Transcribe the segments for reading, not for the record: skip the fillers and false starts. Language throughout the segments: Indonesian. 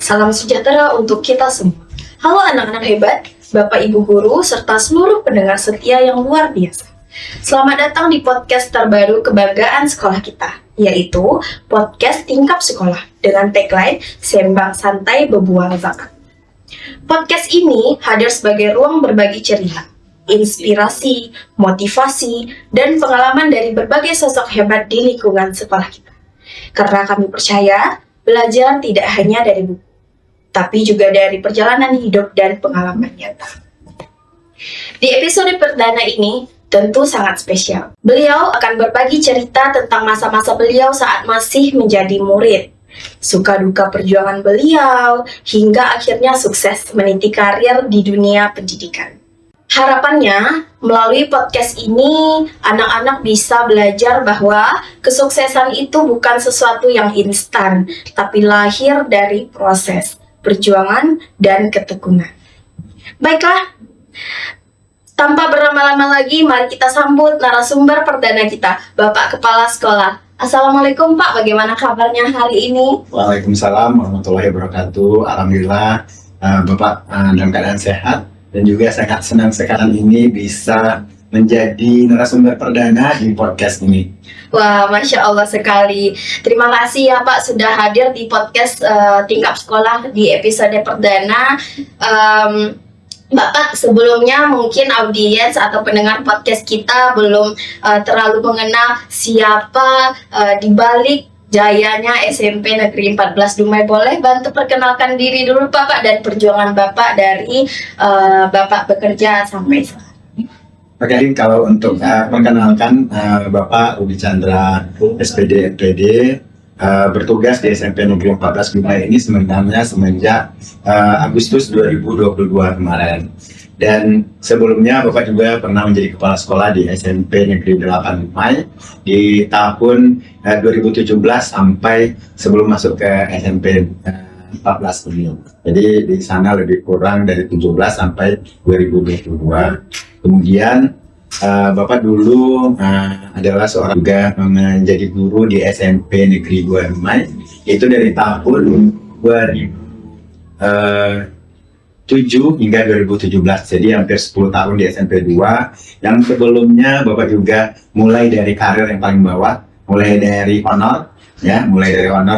Salam sejahtera untuk kita semua. Halo anak-anak hebat, Bapak Ibu Guru, serta seluruh pendengar setia yang luar biasa. Selamat datang di podcast terbaru kebanggaan sekolah kita, yaitu podcast Tingkap Sekolah dengan tagline Sembang Santai Bebuang Bakat. Podcast ini hadir sebagai ruang berbagi cerita, inspirasi, motivasi, dan pengalaman dari berbagai sosok hebat di lingkungan sekolah kita. Karena kami percaya, belajar tidak hanya dari buku, tapi juga dari perjalanan hidup dan pengalaman nyata. Di episode perdana ini tentu sangat spesial. Beliau akan berbagi cerita tentang masa-masa beliau saat masih menjadi murid, suka duka perjuangan beliau, hingga akhirnya sukses meniti karir di dunia pendidikan. Harapannya, melalui podcast ini, anak-anak bisa belajar bahwa kesuksesan itu bukan sesuatu yang instan, tapi lahir dari proses, perjuangan, dan ketekunan. Baiklah, tanpa berlama-lama lagi, mari kita sambut narasumber perdana kita, Bapak Kepala Sekolah. Assalamualaikum Pak, bagaimana kabarnya hari ini? Waalaikumsalam warahmatullahi wabarakatuh. Alhamdulillah Bapak dalam keadaan sehat, dan juga sangat senang sekarang ini bisa menjadi narasumber perdana di podcast ini. Wah, Masya Allah sekali. Terima kasih ya Pak sudah hadir di podcast Tingkap Sekolah di episode perdana. Bapak sebelumnya mungkin audiens atau pendengar podcast kita belum terlalu mengenal siapa di balik jayanya SMP Negeri 14 Dumai. Boleh bantu perkenalkan diri dulu Bapak dan perjuangan Bapak dari Bapak bekerja sampai sekarang. Oke, kalau untuk perkenalkan, Bapak Rudi Chandra, SPD MPD, bertugas di SMP Negeri 14 Dumai ini sebenarnya semenjak Agustus 2022 kemarin. Dan sebelumnya Bapak juga pernah menjadi kepala sekolah di SMP Negeri 8 Dumai di tahun 2017 sampai sebelum masuk ke SMP 14 ini. Jadi di sana lebih kurang dari 17 sampai 2022. Kemudian Bapak dulu adalah seorang juga menjadi guru di SMP Negeri 2 Dumai, itu dari tahun 2007 hingga 2017, jadi hampir 10 tahun di SMP 2. Yang sebelumnya Bapak juga mulai dari karir yang paling bawah, mulai dari honor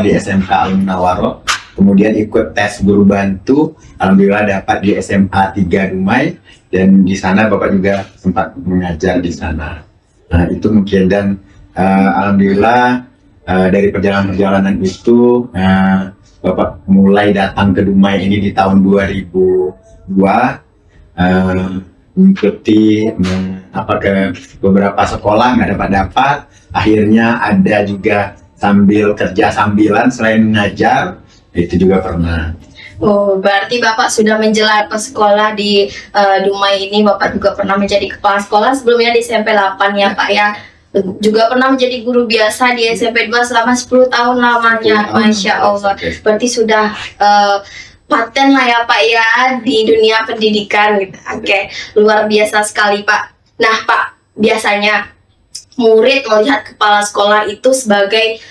di SMK Alun Nawaro, kemudian ikut tes guru bantu, alhamdulillah dapat di SMA 3 Dumai, dan di sana Bapak juga sempat mengajar di sana. Nah, itu mungkin, dan alhamdulillah dari perjalanan ke Bapak mulai datang ke Dumai ini di tahun 2002, mengikuti ke beberapa sekolah, nggak dapat. Akhirnya ada juga sambil kerja sambilan selain mengajar, itu juga pernah. Oh, berarti Bapak sudah menjelar ke sekolah di Dumai ini. Bapak juga pernah menjadi kepala sekolah sebelumnya di SMP 8 ya Pak ya. Juga pernah menjadi guru biasa di SMP 2 selama 10 tahun lamanya. Masya Allah. Berarti sudah paten lah ya Pak ya di dunia pendidikan gitu. Oke, luar biasa sekali Pak. Nah Pak, biasanya murid melihat kepala sekolah itu sebagai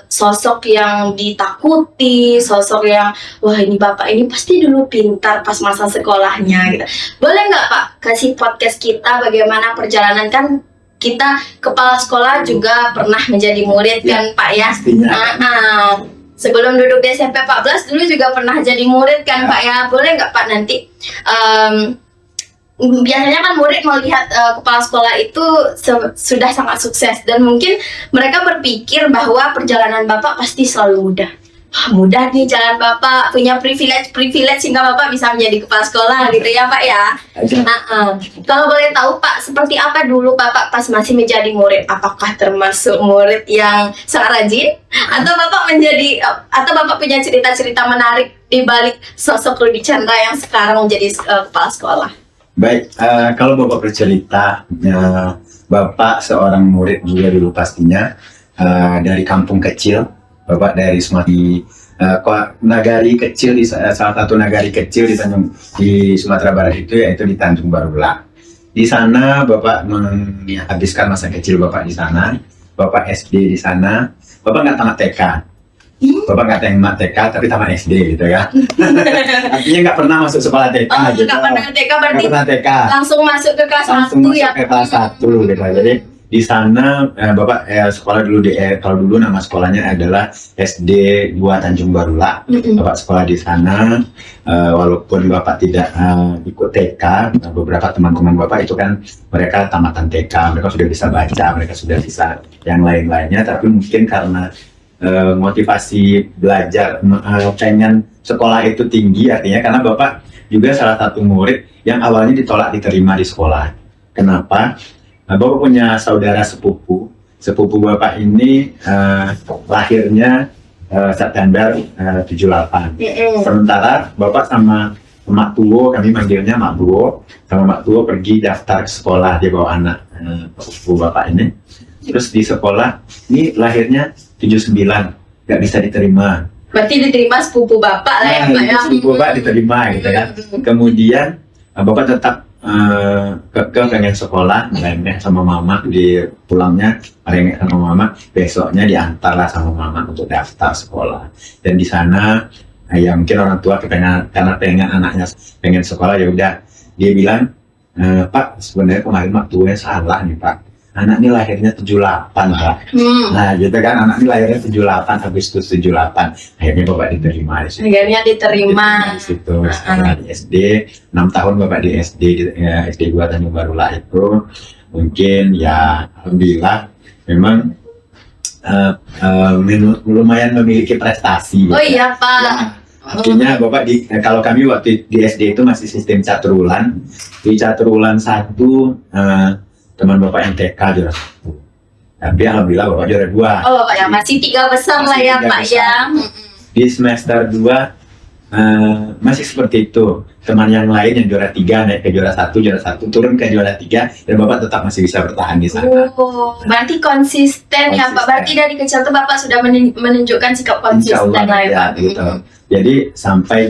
sosok yang ditakuti, sosok yang wah ini Bapak ini pasti dulu pintar pas masa sekolahnya gitu. Boleh nggak Pak kasih podcast kita bagaimana perjalanan, kan kita kepala sekolah juga pernah menjadi murid kan Pak ya? Sebelum duduk di SMP 14 dulu juga pernah jadi murid kan Pak ya? Boleh nggak Pak nanti biasanya kan murid melihat kepala sekolah itu sudah sangat sukses, dan mungkin mereka berpikir bahwa perjalanan Bapak pasti selalu mudah. Mudah nih jalan Bapak, punya privilege sehingga Bapak bisa menjadi kepala sekolah gitu ya Pak ya. Kalau boleh tahu Pak, seperti apa dulu Bapak pas masih menjadi murid? Apakah termasuk murid yang sangat rajin? Atau Bapak punya cerita-cerita menarik di balik sosok Rudi Chandra yang sekarang menjadi kepala sekolah? Baik, kalau Bapak bercerita, Bapak seorang murid juga dulu pastinya, dari kampung kecil. Bapak dari nagari kecil, di salah satu nagari kecil di Sumatera Barat itu, yaitu di Tanjung Barulang. Di sana Bapak menghabiskan masa kecil Bapak di sana. Bapak SD di sana. Bapak nggak tamat TK. Bapak nggak tamat TK tapi tamat SD gitu ya. Artinya nggak pernah masuk sekolah TK Oh, gitu. nggak pernah TK berarti Nggak pernah TK. langsung masuk ke kelas Langsung 1 masuk ya. ke kelas 1 gitu. Jadi di sana Bapak sekolah dulu kalau dulu nama sekolahnya adalah SD 2 Tanjung Barula. Bapak sekolah di sana, walaupun Bapak tidak ikut TK, beberapa teman-teman Bapak itu kan mereka tamatan TK, mereka sudah bisa baca, mereka sudah bisa yang lain-lainnya, tapi mungkin karena motivasi belajar, pengen sekolah itu tinggi, artinya karena Bapak juga salah satu murid yang awalnya ditolak diterima di sekolah. Kenapa? Bapak punya saudara sepupu Bapak ini lahirnya September 78. Sementara Bapak sama Mak Tuwo, kami manggilnya Mak Tuwo, sama Mak Tuwo pergi daftar ke sekolah, dia bawa anak sepupu Bapak ini. Terus di sekolah, ini lahirnya 79, nggak bisa diterima. Berarti diterima sepupu Bapak lah ya, Pak ya. Sepupu Bapak diterima gitu kan. Kemudian Bapak tetap pengen sekolah, ngerengek sama mama, di pulangnya ngerengek sama mama, besoknya diantarlah sama mama untuk daftar sekolah. Dan di sana ya mungkin orang tua karena pengen anaknya pengen sekolah, ya udah dia bilang, Pak sebenarnya kemarin Mak Tuanya salah nih Pak, anak ini lahirnya 78 Pak. Nah gitu kan, anak ini lahirnya 78 Agustus 78. Akhirnya Bapak diterima di situ. Akhirnya diterima. Di situ sekolah di SD 6 tahun Bapak di SD SD 2 Tanjung Barula itu. Mungkin ya alhamdulillah memang lumayan memiliki prestasi. Oh iya Pak. Ya, artinya Bapak kalau kami waktu di SD itu masih sistem catur-ulan. Di catur-ulan 1 teman Bapak yang TK juara 1. Tapi alhamdulillah Bapak juara 2. Oh Bapak ya, masih 3 besar lah ya Pak ya. Di semester 2 masih seperti itu. Teman yang lain yang juara 3 naik ke juara 1 turun ke juara 3, dan Bapak tetap masih bisa bertahan di sana. Oh, berarti konsisten ya Pak. Berarti dari kecil tuh Bapak sudah menunjukkan sikap Insya konsisten Allah, lah ya ya, Pak. gitu. Jadi sampai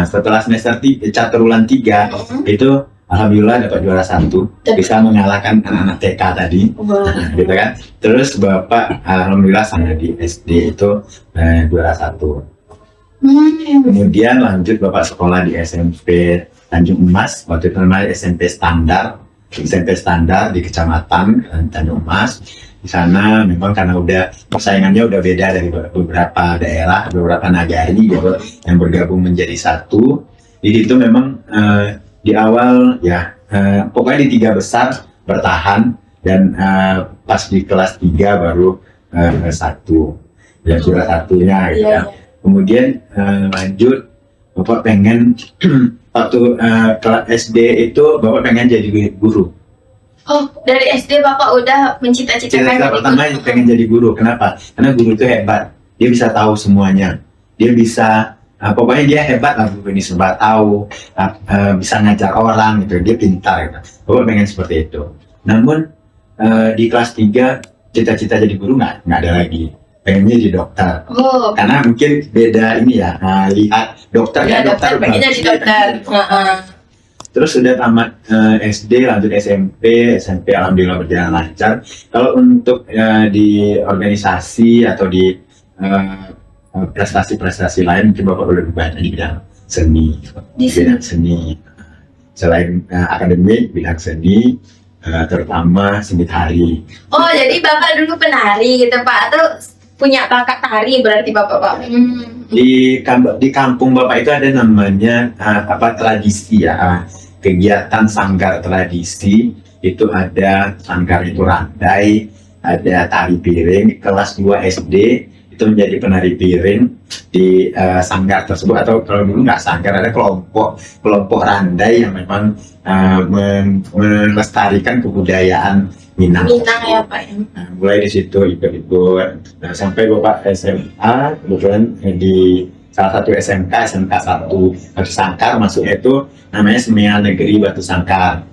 setelah semester catur-ulan 3 itu alhamdulillah dapat juara 1, bisa mengalahkan anak-anak TK tadi. Wow. Gitu kan. Terus Bapak alhamdulillah saya di SD itu juara 1. Kemudian lanjut Bapak sekolah di SMP Tanjung Emas, waktu itu namanya SMP Standar di Kecamatan Tanjung Emas. Di sana memang karena persaingannya udah beda dari beberapa daerah, beberapa nagari gitu, yang bergabung menjadi satu. Di situ memang di awal ya pokoknya di 3 besar bertahan, dan pas di kelas 3 baru 1 ya juara 1-nya gitu ya. Kemudian lanjut Bapak pengen waktu kelas SD itu Bapak pengen jadi guru. Oh, dari SD Bapak udah mencita-citakan Cita-cita pertama pengen jadi guru. Kenapa? Karena guru itu hebat. Dia bisa tahu semuanya. Dia bisa pokoknya dia hebat lah, guru ini serba tahu, bisa ngajar orang gitu. Dia pintar gitu. Bapak pengen seperti itu. Namun di kelas 3 cita-cita jadi guru nggak ada lagi. Pengennya jadi dokter. Oh, Karena mungkin beda ini ya, lihat dokter ya kan dokter, pengen jadi dokter. Terus sudah tamat SD, lanjut SMP alhamdulillah berjalan lancar. Kalau untuk di organisasi atau di prestasi-prestasi lain mungkin Bapak lebih banyak di bidang seni. Bidang seni. Selain akademik, bidang seni, terutama seni tari. Oh, jadi Bapak dulu penari gitu Pak, atau punya bakat tari berarti Bapak? Di kampung Bapak itu ada namanya tradisi ya, kegiatan sanggar tradisi. Itu ada sanggar itu randai, ada tari piring. Kelas 2 SD itu menjadi penari piring di sanggar tersebut, atau kalau dulu nggak sanggar, ada kelompok randai yang memang melestarikan kebudayaan Minang ya Pak ya. Mulai di situ ikut-ikut sampai Bapak SMA, kebetulan di salah satu SMK 1 Batu Sangkar, masuknya itu namanya Semian Negeri Batu Sangkar.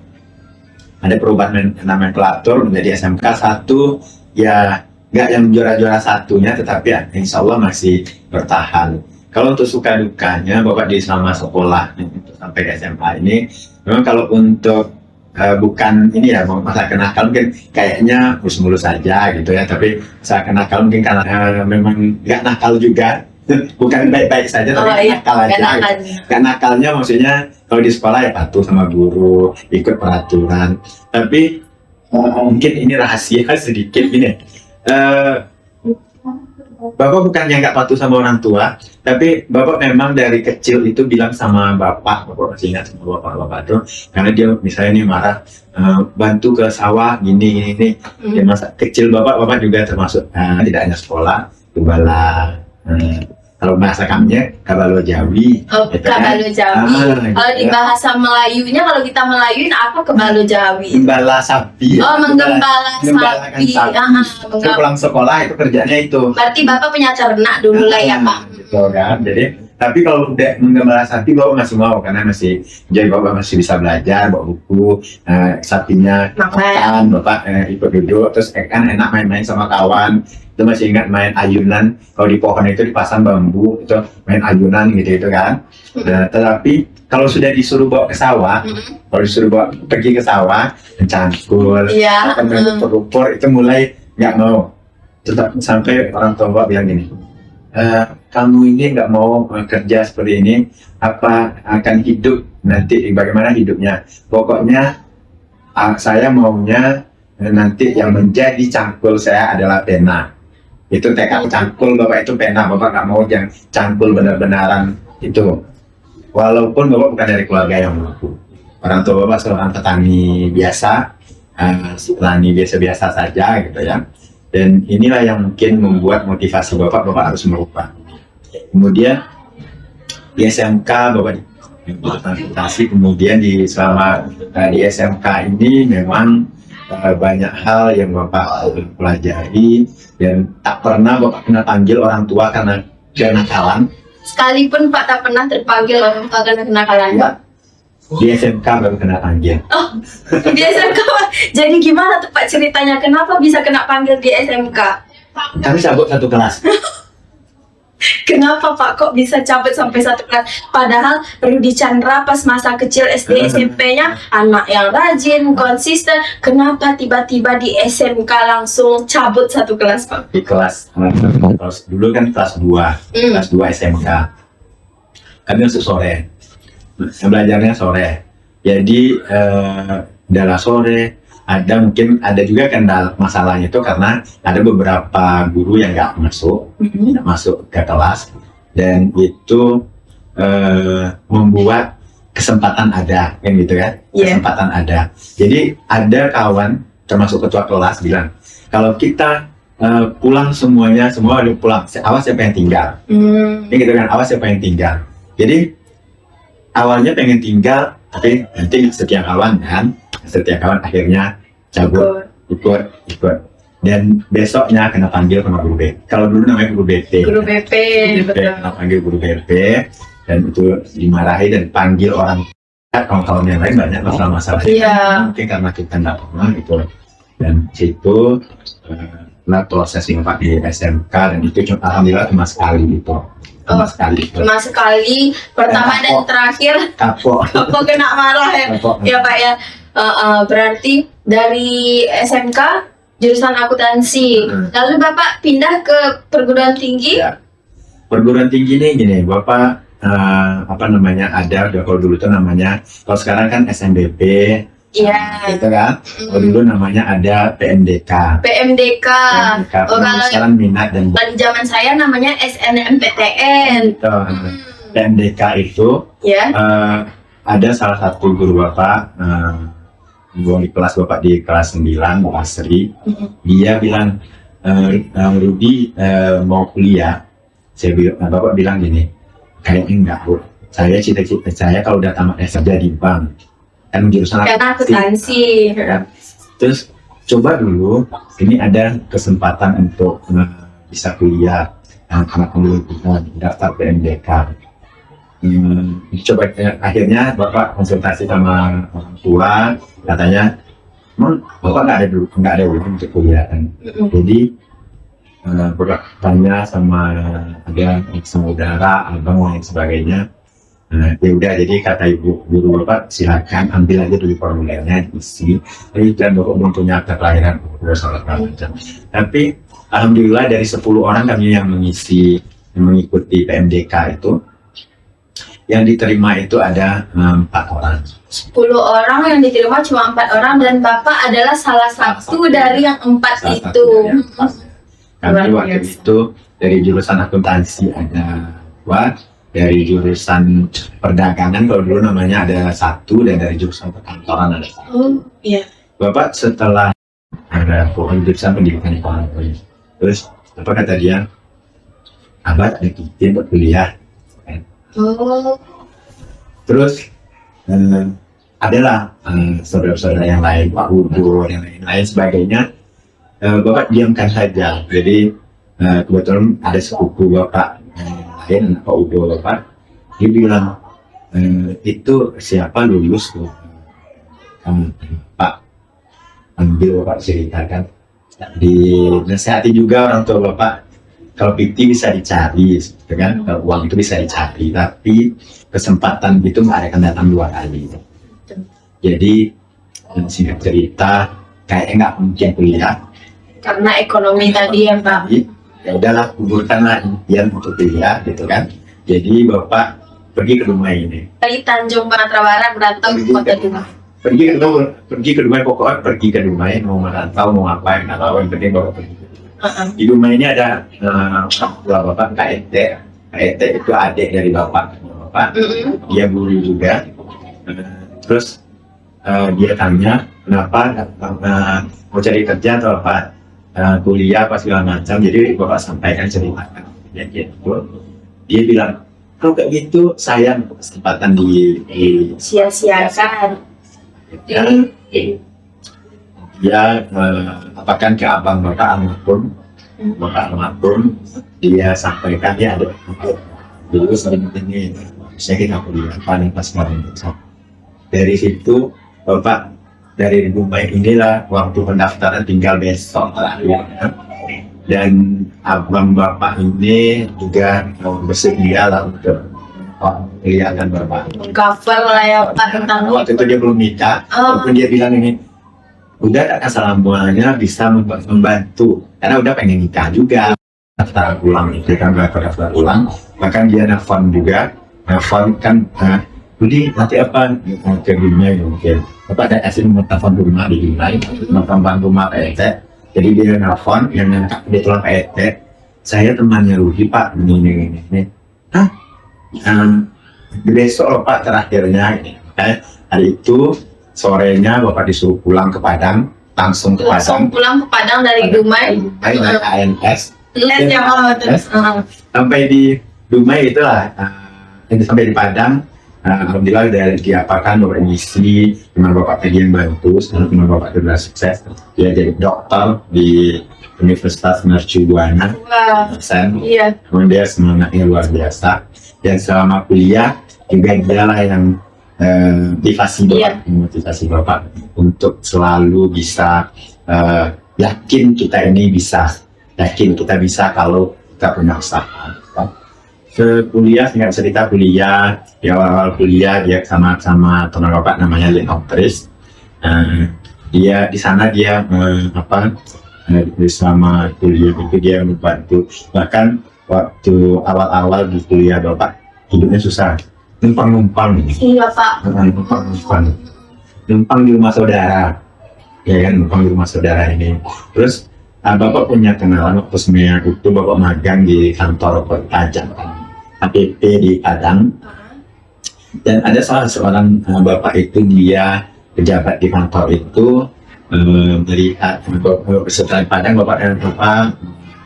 Ada perubahan nomenklatur menjadi SMK 1, ya nggak yang juara-juara satunya, tetapi ya, insya Allah masih bertahan. Kalau untuk suka dukanya Bapak di selama sekolah sampai ke SMA ini, memang kalau untuk bukan ini ya masalah kenakalan mungkin kayaknya mulus-mulus saja gitu ya, tapi masalah kenakalan mungkin karena memang nggak nakal juga. Bukan baik-baik saja tapi nakal aja gitu. Gak nakalnya maksudnya kalau di sekolah ya patuh sama guru, ikut peraturan, tapi mungkin ini rahasia sedikit gini. Bapak bukannya nggak patuh sama orang tua, tapi Bapak memang dari kecil itu bilang sama Bapak masih ingat sama Bapak tuh, karena dia misalnya nih marah, bantu ke sawah gini. Dan masa kecil Bapak juga termasuk tidak hanya sekolah, gembala, kalau bahasa kami kabalo Jawi. Oh, kabalo Jawi. Kalau di bahasa Melayunya, kalau kita Melayuin apa kabalo Jawi? Gembala sapi. Oh, menggembala sapi. Terus pulang sekolah itu kerjanya itu. Berarti Bapak punya ternak dulu lah ya Pak. Gitu kan. Jadi tapi kalau udah menggembala sapi Bapak masih mau karena masih jadi Bapak masih bisa belajar bawa buku, sapinya makan, Bapak ikut duduk, terus kan enak main-main sama kawan. Itu masih ingat main ayunan, kalau di pohon itu dipasang bambu, itu main ayunan gitu kan. Tetapi kalau sudah disuruh bawa ke sawah, kalau disuruh bawa pergi ke sawah, mencangkul, rumpur itu mulai nggak mau. Tetap sampai orang tua Bapak bilang gini, kamu ini nggak mau kerja seperti ini, apa akan hidup nanti bagaimana hidupnya? Pokoknya saya maunya nanti yang menjadi cangkul saya adalah pena. Itu tekad cangkul Bapak itu pena. Bapak nggak mau yang cangkul benar-benaran itu. Walaupun Bapak bukan dari keluarga yang mampu. Orang tua Bapak seorang petani biasa, petani biasa-biasa saja gitu ya. Dan inilah yang mungkin membuat motivasi Bapak harus merubah. Kemudian di SMK Bapak transportasi, kemudian selama di SMK ini memang banyak hal yang Bapak pelajari dan tak pernah Bapak kena panggil orang tua karena kenakalan. Sekalipun Pak tak pernah terpanggil orang tua karena kenakalan Pak. Di SMK baru kena panggil. Oh, di SMK Pak. Jadi gimana tuh Pak ceritanya? Kenapa bisa kena panggil di SMK? Kami cabut satu kelas. Kenapa Pak kok bisa cabut sampai satu kelas? Padahal Rudi Chandra pas masa kecil SD SMP-nya anak yang rajin, konsisten. Kenapa tiba-tiba di SMK langsung cabut satu kelas Pak? Di kelas dulu kan kelas 2, kelas 2 SMK. Kami masuk sore. Belajarnya sore. Jadi adalah sore. Ada juga kendala masalahnya itu karena ada beberapa guru yang nggak masuk ke kelas, dan itu membuat kesempatan ada kan gitu kan. Kesempatan ada. Jadi ada kawan termasuk ketua kelas bilang kalau kita pulang semua udah pulang, awas siapa yang tinggal. Ya gitu kan, awas siapa yang tinggal. Jadi awalnya pengen tinggal tapi nanti setiap kawan akhirnya cabut ikut dan besoknya kena panggil sama guru BP. Kalau dulu namanya guru BP. Kena panggil guru BP dan itu dimarahi dan panggil orang kawan-kawan yang lain banyak masalah-masalah. Mungkin karena kita nggak pernah gitu. Dan situ proses yang Pak di SMK dan itu alhamdulillah cuma sekali gitu. Cuma sekali pertama dan terakhir kapok kena marah ya Pak ya. Berarti dari SMK jurusan akuntansi, lalu Bapak pindah ke perguruan tinggi? Ya. Perguruan tinggi ini gini, Bapak ada kalau dulu tuh namanya, kalau sekarang kan SNBP, gitu kan. Kalau dulu namanya ada PMDK. Oh, kalau sekarang minat dan pada zaman saya namanya SNMPTN. PMDK itu ada salah satu guru Bapak di kelas Bapak di kelas 9 Bapak Sri, dia bilang Rudi mau kuliah. Bapak bilang gini, kayaknya enggak Bu, saya cita-cita saya kalau udah tamat S jadi bank kan jurusan akuntansi kan. Terus coba dulu ini ada kesempatan untuk bisa kuliah karena daftar PMDK. Coba akhirnya Bapak konsultasi sama orang tua, katanya emang Bapak nggak ada uang untuk kuliah kan. Jadi Bapak tanya sama ada saudara, abang dan sebagainya, Ya udah, jadi kata ibu guru bapak, silakan ambil aja dulu formulirnya, isi. Tapi dan bapak belum punya akta kelahiran, macam. Tapi alhamdulillah dari 10 orang kami yang mengikuti PMDK itu, yang diterima itu ada 4 orang. 10 orang yang diterima cuma 4 orang dan Bapak adalah salah satu dari yang 4 itu. Kami waktu itu dari jurusan akuntansi ada 2, dari jurusan perdagangan kalau dulu namanya ada 1, dan dari jurusan perkantoran ada 1. Oh, iya. Bapak setelah ada jurusan pendidikan ekonomi, terus apa kata dia, abah ikutin buat kuliah. Oh, Terus adalah saudara-saudara yang lain, Pak Udo, yang lain sebagainya. Bapak diamkan saja. Jadi kebetulan ada sepupu bapak lain, Pak Udo bapak, dia bilang itu siapa lulus tuh, Pak ambil bapak ceritakan, dinasihati juga orang tua bapak. Kalau PT bisa dicari, gitu kan? Kalau uang itu bisa dicari, tapi kesempatan itu nggak akan datang 2 kali. Jadi singkat cerita, kayaknya nggak mungkin kuliah. karena ekonomi tadi ya Pak. Jadi, ya udahlah, kuburkanlah impian untuk kuliah, gitu kan? Jadi bapak pergi ke rumah ini. Dari Tanjung Panatra Barat datang ke kota Dumai. Pergi ke Dumai, pokoknya pergi ke Dumai, mau merantau, mau ngapain, nggak tahu, yang penting bapak pergi. Di rumah ini ada bapak KET. KET itu adik dari bapak. Dia guru juga. Terus dia tanya kenapa mau cari kerja atau apa, kuliah apa segala macam. Jadi bapak sampaikan ceritakan kejadian itu. Dia bilang kalau kayak gitu sayang kesempatan di sia-siakan. Dia katakan ke abang bapak almarhum, dia sampaikan dia ada dulu sering ini saya kita kuliah paling pas kemarin. Dari situ bapak dari Dumai inilah waktu pendaftaran tinggal besok terakhir, dan abang bapak ini juga bersedia lah untuk kelihatan bapak Cover lah ya Pak tentang waktu itu dia belum nikah. Walaupun dia bilang ini udah selamanya bisa membantu karena udah pengen nikah juga, daftar ulang itu kan, daftar ulang, bahkan dia nelfon juga, nelfon kan Budi nanti apa ke dunia mungkin bapak ada kasih nomor telepon rumah di Dumai, nomor telepon rumah PET. Jadi dia nelfon yang ngangkat dia telepon PET, saya temannya Rudi Pak, ini besok loh Pak terakhirnya ini. Hari itu sorenya bapak disuruh pulang ke Padang, langsung ke Padang. pulang ke Padang dari Dumai. Naik ANS. Les yang Sampai di Dumai itulah, sampai di Padang. Alhamdulillah udah diapakan bapak misi, teman bapak tadi yang bantu, sekarang teman bapak itu sudah sukses. Dia jadi dokter di Universitas Mercu Buana. Iya. Kemudian dia semangatnya luar biasa. Dan selama kuliah juga dialah yang motivasi bapak untuk selalu bisa yakin kita bisa kalau kita punya usaha. Kuliah, singkat cerita kuliah, di awal kuliah dia sama teman bapak namanya Lenoptris. Dia di sana dia selama kuliah itu dia membantu, bahkan waktu awal di kuliah bapak hidupnya susah, numpang. Iya Pak. Numpang di rumah saudara, ya kan, numpang di rumah saudara ini. Terus bapak punya kenalan waktu semenjak itu bapak magang di kantor pajak APP di Padang, dan ada salah seorang bapak itu, dia pejabat di kantor itu, melihat setelah Padang bapak dan bapak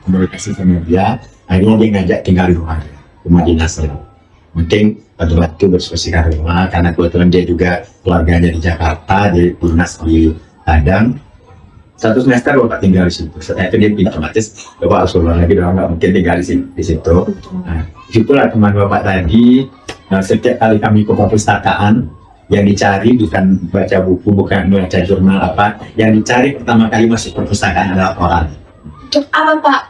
komunikasi sama dia, akhirnya dia ngajak tinggal di rumah dinasnya. Mungkin pada waktu bersosial rumah, karena kebetulan dia juga keluarganya di Jakarta, dia dinas di Padang. 1 semester bapak tinggal di situ. Setelah itu dia otomatis bapak harus keluar lagi, nggak mungkin tinggal di situ. Nah, disitulah teman bapak tadi. Setiap kali kami ke perpustakaan, yang dicari bukan baca buku, bukan baca jurnal apa, yang dicari pertama kali masuk perpustakaan adalah koran. Untuk apa Pak?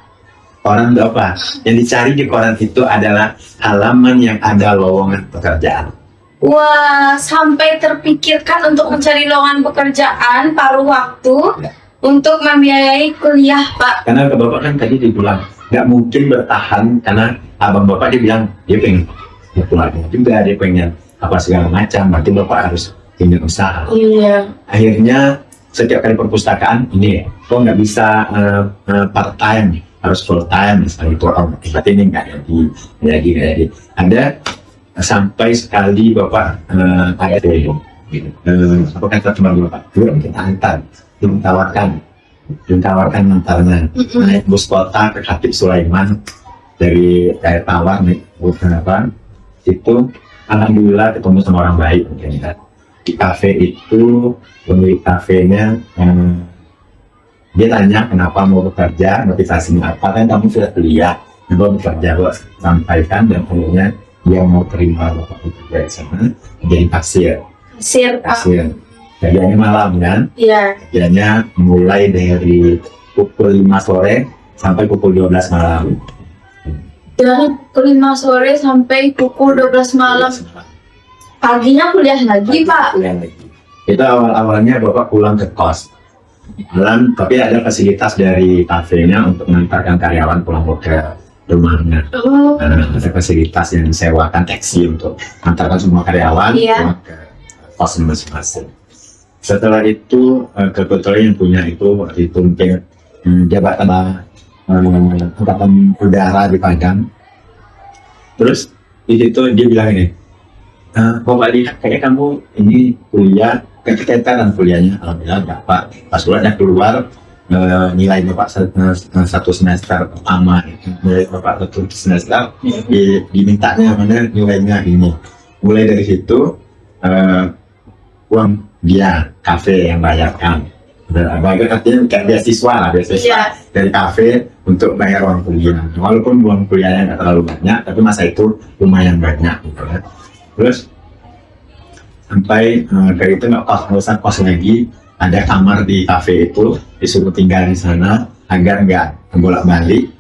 koran itu apa? Yang dicari di koran itu adalah halaman yang ada lowongan pekerjaan. Wah, sampai terpikirkan untuk mencari lowongan pekerjaan paruh waktu Ya. untuk membiayai kuliah, Pak. Karena ke bapak kan tadi dibilang nggak mungkin bertahan karena abang bapak dia bilang dia pengen keluarga juga, dia pengen apa segala macam, berarti bapak harus punya usaha. Iya. Akhirnya setiap kali perpustakaan ini kok nggak bisa part time, harus full time misalnya itu, berarti ini nggak jadi ada sampai sekali bapak ada apa kata teman bapak, belum kita antar, belum tawarkan antarnya naik bus kota ke Khatib Sulaiman dari Air Tawar naik bus apa itu, alhamdulillah ketemu sama orang baik mungkin kan. Di kafe itu pemilik kafenya dia tanya kenapa mau bekerja, motivasinya apa, kan kamu sudah kuliah, mau bekerja, gua sampaikan dan akhirnya dia mau terima bapak bekerja di sana jadi kasir. Kasir. Kerjanya malam kan, Iya. kerjanya mulai dari pukul 5 sore sampai pukul 12 malam. Dari pukul 5 sore sampai pukul 12 malam. Paginya kuliah lagi, Pak. Kuliah lagi. Itu awalnya bapak pulang ke kos malam, tapi ada fasilitas dari kafenya untuk mengantarkan karyawan pulang ke rumahnya. Oh, Ada fasilitas yang disewakan taksi untuk mengantarkan semua karyawan Iya. pulang ke kos masing-masing. Setelah itu kebetulan yang punya itu waktu itu mungkin jabatan angkatan udara di Padang. Terus di situ dia bilang ini, kok Pak lihat kayaknya kamu ini kuliah keteteran kuliahnya, alhamdulillah dapat. Pas keluar nilai bapak satu semester pertama, nilai bapak satu semester dimintanya mana nilainya ini. Mulai dari situ uang dia kafe yang bayarkan. Bayar artinya kayak beasiswa lah, Iya. dari kafe untuk bayar uang kuliah. Walaupun uang kuliahnya nggak terlalu banyak, tapi masa itu lumayan banyak gitu kan. Terus sampai dari itu nggak usah kos lagi, ada kamar di kafe itu, disuruh tinggal di sana agar nggak bolak-balik,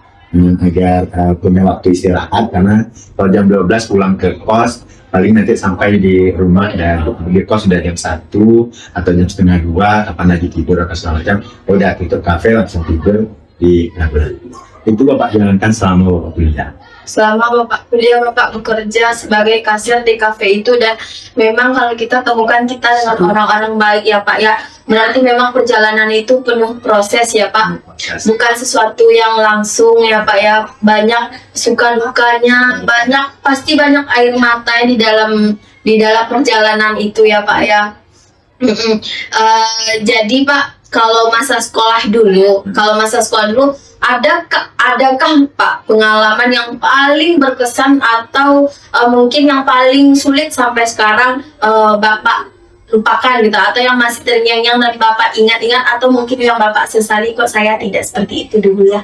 agar punya waktu istirahat, karena kalau jam 12 pulang ke kos paling nanti sampai di rumah dan di kos sudah jam 1 atau jam setengah 2, kapan lagi tidur atau segala macam, udah tutup kafe langsung tidur di kamar. Itu bapak jalankan selama bapak kuliah. selama Bapak kuliah, Bapak bekerja sebagai kasir di kafe itu, dan memang kalau kita temukan kita dengan orang-orang baik ya Pak ya, berarti memang perjalanan itu penuh proses ya Pak, bukan sesuatu yang langsung ya Pak ya, banyak suka dukanya, pasti banyak air mata di dalam perjalanan itu ya Pak ya. Jadi Pak, kalau masa sekolah dulu, adakah Pak pengalaman yang paling berkesan atau mungkin yang paling sulit sampai sekarang Bapak lupakan gitu, atau yang masih terngiang-ngiang dan Bapak ingat-ingat, atau mungkin yang Bapak sesali kok saya tidak seperti itu dulu ya?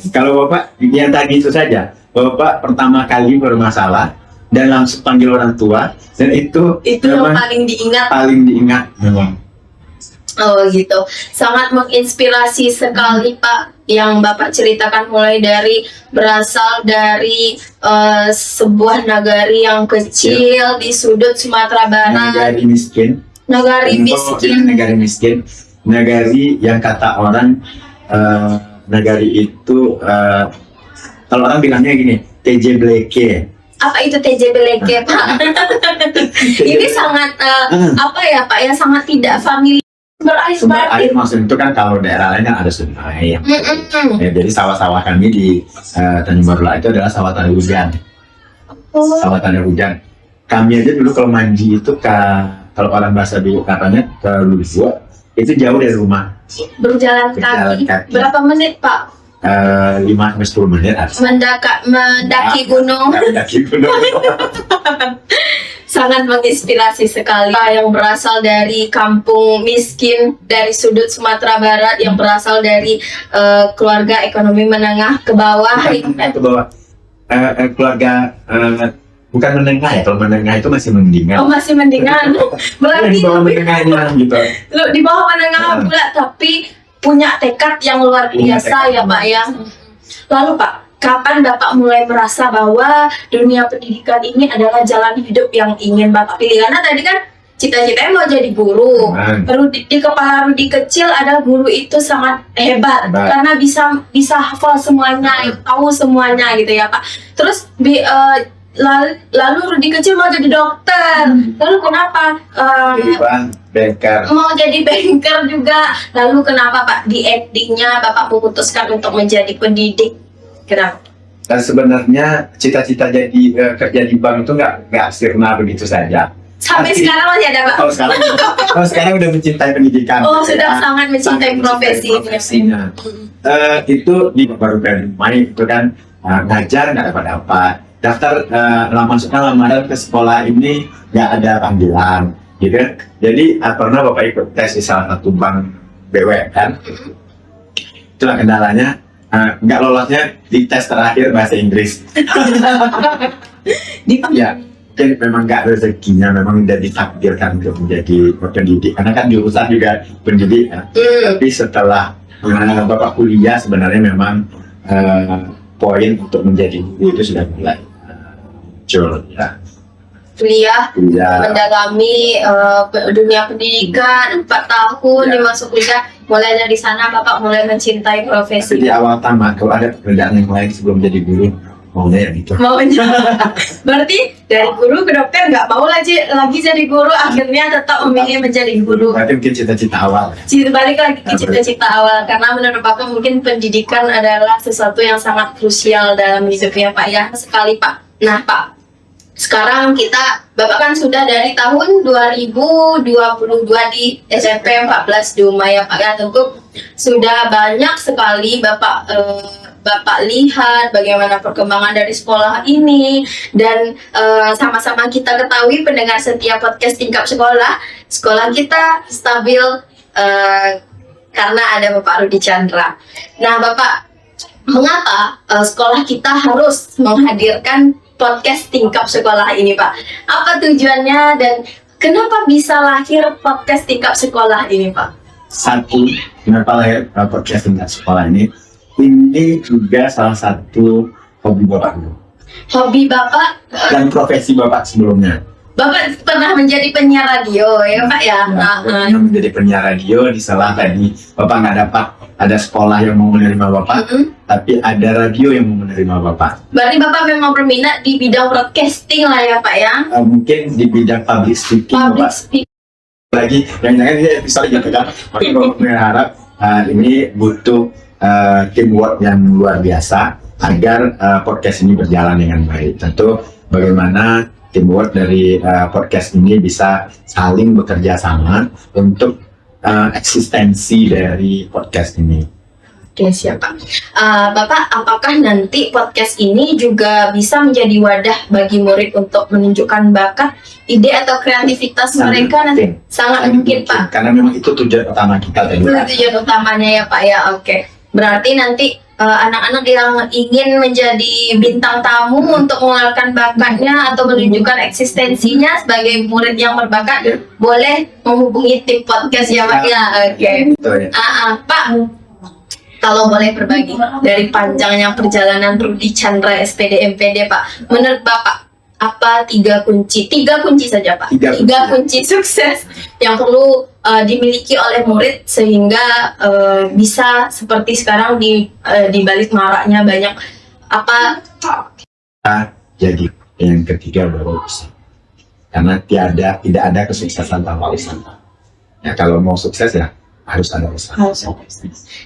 Kalau Bapak yang tadi itu saja, Bapak pertama kali bermasalah dan langsung panggil orang tua, dan itu yang memang paling diingat. memang. Oh gitu, sangat menginspirasi sekali Pak yang Bapak ceritakan, mulai dari berasal dari sebuah nagari yang kecil di sudut Sumatera Barat, Nagari miskin. nagari Untuk miskin. Nagari miskin, nagari yang kata orang nagari itu kalau orang bilangnya gini, TJ Bleke. Apa itu TJB Leke Pak? Ini sangat apa ya Pak ya, sangat tidak familiar. Sumber air maksud itu kan kalau daerah lain kan ada sungai yang ya, jadi sawah-sawah kami di Tanjung Baru itu adalah sawah tanda hujan. Sawah tanda hujan. Kami aja dulu kalau mandi itu kalau orang bahasa dulu katanya ke Lubua itu jauh dari rumah. Berjalan kaki. Berapa menit Pak? 5 sampai 10 menit harus. Mendaki gunung. Mendaki gunung. Sangat menginspirasi sekali Pak, yang berasal dari kampung miskin dari sudut Sumatera Barat, yang berasal dari keluarga ekonomi menengah ke bawah. Ke bawah. Keluarga bukan menengah ya, kalau menengah itu masih mendingan. Oh, masih mendingan. Berarti di bawah menengahnya gitu. di bawah menengah pula, tapi punya tekad yang luar biasa ya Pak ya. Lalu Pak, kapan Bapak mulai merasa bahwa dunia pendidikan ini adalah jalan hidup yang ingin Bapak pilih? Karena tadi kan cita-citanya mau jadi guru. Di kepala Rudi kecil ada guru itu sangat hebat. Karena bisa hafal semuanya, tahu semuanya gitu ya Pak. Terus lalu Rudi kecil mau jadi dokter. Lalu kenapa banker? mau jadi banker juga? Lalu kenapa Pak di endingnya Bapak memutuskan untuk menjadi pendidik? Kenapa? Dan sebenarnya cita-cita jadi kerja di bank itu nggak sirna begitu saja. Sampai sekarang masih ada Pak? Kalau sekarang udah mencintai pendidikan. Oh, sudah sangat mencintai profesinya. Itu di baru main itu kan ngajar nggak dapat. Daftar lamaran ke sekolah ini nggak ada panggilan, gitu. Jadi pernah Bapak ikut tes di salah satu bank BUMN. Itulah kendalanya. Nggak lolosnya di tes terakhir bahasa Inggris. Ya, mungkin memang nggak rezekinya, memang udah ditakdirkan untuk menjadi pendidik. Karena kan jurusan juga pendidik. Tapi setelah Bapak kuliah sebenarnya memang poin untuk menjadi guru itu sudah mulai muncul. Ya. Kuliah mendalami dunia pendidikan 4 tahun masuk kuliah, mulai dari sana Bapak mulai mencintai profesi. Tapi di awal tamat kalau ada pekerjaan yang lain sebelum jadi guru maunya ya gitu. Maunya. Berarti dari guru ke dokter nggak mau lagi jadi guru, akhirnya tetap memilih menjadi guru. Berarti mungkin cita-cita awal. Balik lagi ke cita-cita awal, karena menurut Bapak mungkin pendidikan adalah sesuatu yang sangat krusial dalam hidupnya Pak ya sekali Pak. Nah Pak, sekarang Bapak kan sudah dari tahun 2022 di SMP 14 Duma ya Pak ya. Tentu sudah banyak sekali Bapak lihat bagaimana perkembangan dari sekolah ini. Dan sama-sama kita ketahui pendengar setia podcast Tingkap Sekolah kita stabil karena ada Bapak Rudi Chandra. Nah Bapak, mengapa sekolah kita harus menghadirkan podcast Tingkap Sekolah ini Pak? Apa tujuannya dan kenapa bisa lahir podcast Tingkap Sekolah ini Pak? Satu, kenapa lahir podcast Tingkap Sekolah ini juga salah satu hobi Bapak dulu. Hobi Bapak Dan profesi Bapak sebelumnya. Bapak pernah menjadi penyiar radio ya Pak ya? Pernah menjadi penyiar radio di salah tadi Bapak nggak dapat ada sekolah yang mau menerima Bapak, tapi ada radio yang mau menerima Bapak. Berarti Bapak memang berminat di bidang broadcasting lah ya Pak ya? Mungkin di bidang public speaking Bapak. Lagi yang jangan ini episode gitu kan. Tapi Bapak berharap ini butuh teamwork yang luar biasa agar podcast ini berjalan dengan baik. Tentu bagaimana teamwork dari podcast ini bisa saling bekerja sama untuk eksistensi dari podcast ini. Oke, siap Pak. Bapak, apakah nanti podcast ini juga bisa menjadi wadah bagi murid untuk menunjukkan bakat, ide atau kreativitas mereka nanti? Sangat mungkin Pak. Karena memang itu tujuan utama kita tadi. Itu tujuan utamanya ya Pak ya. Oke. Berarti nanti anak-anak yang ingin menjadi bintang tamu untuk mengeluarkan bakatnya atau menunjukkan eksistensinya sebagai murid yang berbakat, boleh menghubungi tim podcast ya Pak ya. Oke. Pak, kalau boleh berbagi dari panjangnya perjalanan Rudi Chandra SPD MPD Pak, menurut Bapak apa 3 kunci saja Pak, 3 kunci sukses yang perlu dimiliki oleh murid sehingga bisa seperti sekarang di balik maraknya banyak apa? Jadi yang ketiga baru usaha, karena tidak ada kesuksesan tanpa usaha. Ya kalau mau sukses ya harus ada usaha.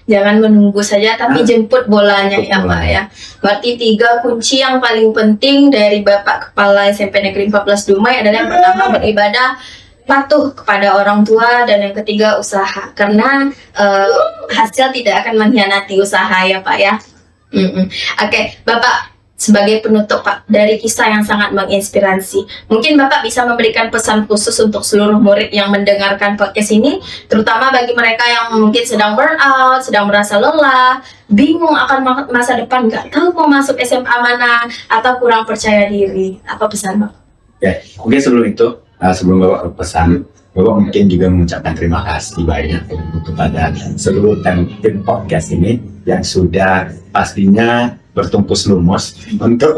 Jangan menunggu saja tapi jemput bolanya ya Pak ya. Berarti 3 kunci yang paling penting dari Bapak Kepala SMP Negeri 14 Dumai adalah yang pertama beribadah, patuh kepada orang tua, dan yang ketiga usaha. Karena hasil tidak akan mengkhianati usaha ya Pak ya. Oke, Bapak sebagai penutup Pak, dari kisah yang sangat menginspirasi, mungkin Bapak bisa memberikan pesan khusus untuk seluruh murid yang mendengarkan podcast ini, terutama bagi mereka yang mungkin sedang burn out, sedang merasa lelah, bingung akan masa depan, nggak tahu mau masuk SMA mana, atau kurang percaya diri. Apa pesan Bapak? Ya, mungkin sebelum itu, sebelum Bapak berpesan, Bapak mungkin juga mengucapkan terima kasih banyak kepada seluruh tim podcast ini yang sudah pastinya bertumpus lumus untuk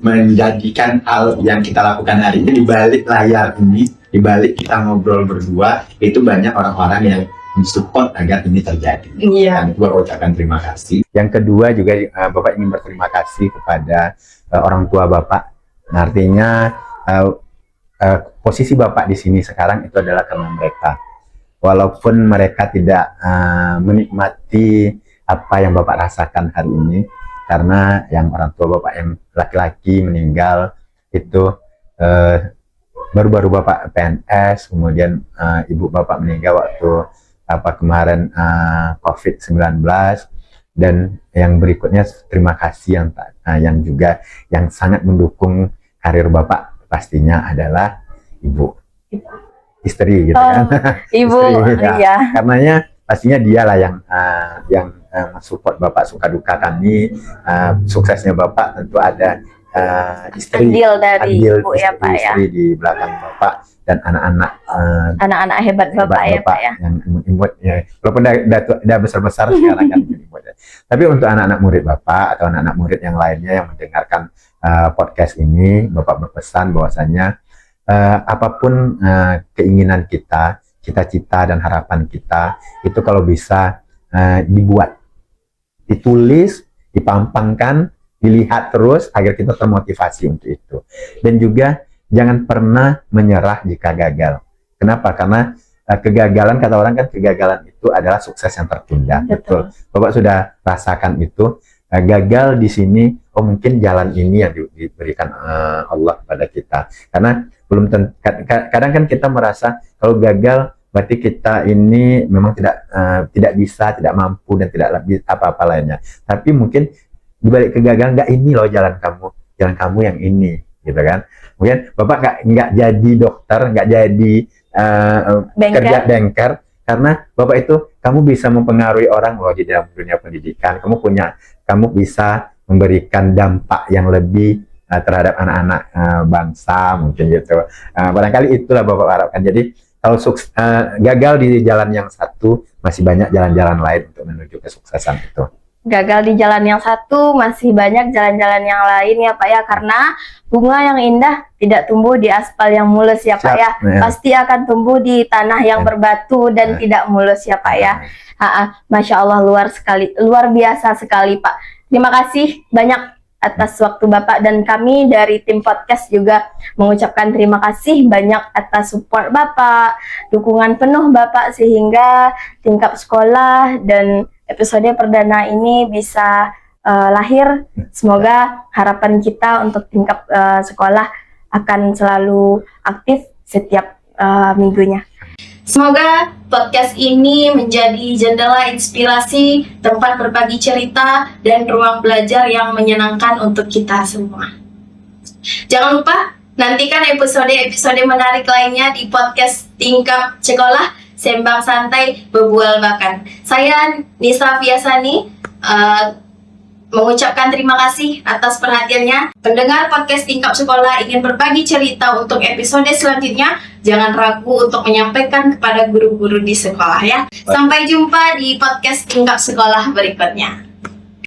menjadikan hal yang kita lakukan hari ini di balik layar ini, di balik kita ngobrol berdua, itu banyak orang-orang yang mensupport agar ini terjadi. Iya. Dan Bapak ucapkan terima kasih. Yang kedua juga Bapak ingin berterima kasih kepada orang tua Bapak. Nah, artinya posisi Bapak di sini sekarang itu adalah karena mereka. Walaupun mereka tidak menikmati apa yang Bapak rasakan hari ini, karena yang orang tua Bapak yang laki-laki meninggal itu baru-baru Bapak PNS, kemudian ibu Bapak meninggal waktu kemarin COVID-19, dan yang berikutnya terima kasih yang juga yang sangat mendukung karir Bapak pastinya adalah ibu, istri gitu kan. Ibu, Istri, iya. Karenanya pastinya dialah yang support Bapak suka duka kami, suksesnya Bapak tentu ada istri, Andil Ibu ya Pak ya. Istri di belakang Bapak dan anak-anak Anak-anak hebat Bapak ya Pak ya. yang imut ya. Walaupun udah besar-besar sekarang kan imut ya. Tapi untuk anak-anak murid Bapak atau anak-anak murid yang lainnya yang mendengarkan podcast ini, Bapak berpesan bahwasanya apapun keinginan kita, cita-cita dan harapan kita itu kalau bisa dibuat, ditulis, dipampangkan, dilihat terus agar kita termotivasi untuk itu. Dan juga jangan pernah menyerah jika gagal. Kenapa? Karena kegagalan, kata orang kan kegagalan itu adalah sukses yang tertunda. Betul. Bapak sudah rasakan itu. Gagal di sini, oh mungkin jalan ini yang diberikan Allah kepada kita. Karena belum kadang kan kita merasa kalau gagal berarti kita ini memang tidak bisa, tidak mampu dan tidak lebih apa-apa lainnya. Tapi mungkin di balik kegagalan, enggak, ini loh jalan kamu yang ini, gitu kan. Mungkin Bapak nggak jadi dokter, nggak jadi kerja banker, karena Bapak itu kamu bisa mempengaruhi orang loh di dalam dunia pendidikan. Kamu bisa memberikan dampak yang lebih terhadap anak-anak bangsa mungkin gitu. Barangkali itulah Bapak harapkan. Jadi kalau gagal di jalan yang satu, masih banyak jalan-jalan lain untuk menuju kesuksesan itu. Gagal di jalan yang satu, masih banyak jalan-jalan yang lain ya Pak ya, karena bunga yang indah tidak tumbuh di aspal yang mulus ya Pak ya. Pasti akan tumbuh di tanah yang berbatu dan tidak mulus ya Pak ya. Masya Allah, luar biasa sekali Pak. Terima kasih banyak atas waktu Bapak, dan kami dari tim podcast juga mengucapkan terima kasih banyak atas support Bapak, dukungan penuh Bapak sehingga tingkap sekolah dan episode perdana ini bisa lahir. Semoga harapan kita untuk tingkap sekolah akan selalu aktif setiap minggunya. Semoga podcast ini menjadi jendela inspirasi, tempat berbagi cerita, dan ruang belajar yang menyenangkan untuk kita semua. Jangan lupa nantikan episode-episode menarik lainnya di podcast Tingkap Sekolah, Sembang Santai Bebual Bakan. Saya Nisa Fiasani mengucapkan terima kasih atas perhatiannya. Pendengar podcast Tingkap Sekolah ingin berbagi cerita untuk episode selanjutnya, jangan ragu untuk menyampaikan kepada guru-guru di sekolah ya. Sampai jumpa di podcast Tingkap Sekolah berikutnya.